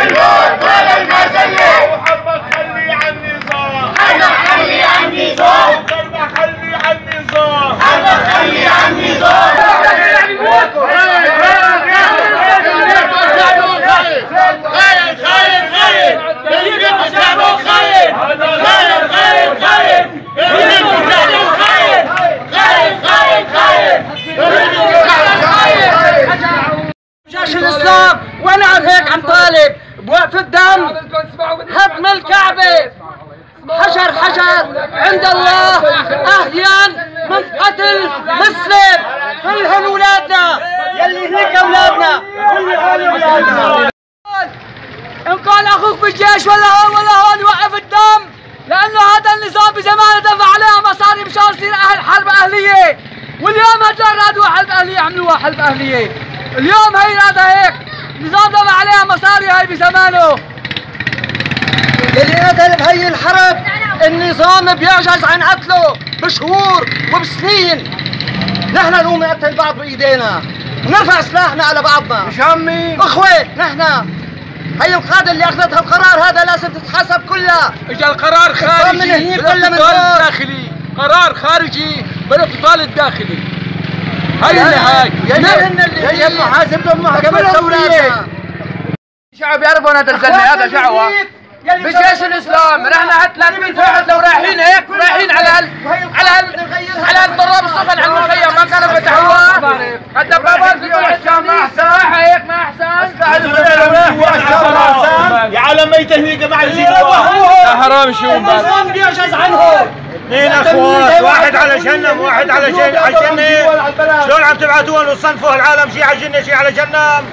الموت ولا المزية. وحبك خلي عن النظام، حبك خلي عن النظام، وقلبك خلي عن النظام، حبك خلي عن النظام. جيش الاسلام وانا هيك عم طالب بوقف الدم، هدم الكعبه، حجر حجر عند الله اهين من قتل مسلم. كلهم اولادنا، يلي هيك اولادنا، كل اولادنا. ان كان اخوك بالجيش ولا هون وقف الدم، لانه هذا النظام بزمانه دفع عليها مصاري مشان يصير اهل حرب اهليه، واليوم هدول رادوا حرب اهليه، عملوها حرب اهليه. اليوم هي هذا هيك نظام دفع عليها مصاري هاي بزمانه. اللي قتل بهي الحرب النظام بيعجز عن قتله بشهور وبسنين. نحن نقوم نقتل بعض بايدينا ونرفع سلاحنا على بعضنا. مشان مين؟ اخوة نحن. هي القادة اللي اخذتها القرار هذا لازم تتحاسب كلها. اجى القرار خارجي من هنيك ولا من بالاقتتال الداخلي، قرار خارجي بالاقتتال الداخلي. هي النهاية. يجب محاسبة المحكمة الدولية. الشعب يعرفون هذا الزلمه، هذا شعوه بجيش الاسلام. رحنا 300 واحد لو رايحين هيك، رايحين على الضراب السخن على المخيم، ما كانوا فتحوها. الدبابات في كل حته. ما احسن هيك، ما احسن يا على ميت هنيك مع الجيش. يا حرام شو النظام بيعجز عنهم. اثنين اخوات، واحد على جهنم واحد على جنة. شلون عم تبعتوهم وتصنفوا العالم شيء على الجنة شيء على جهنم؟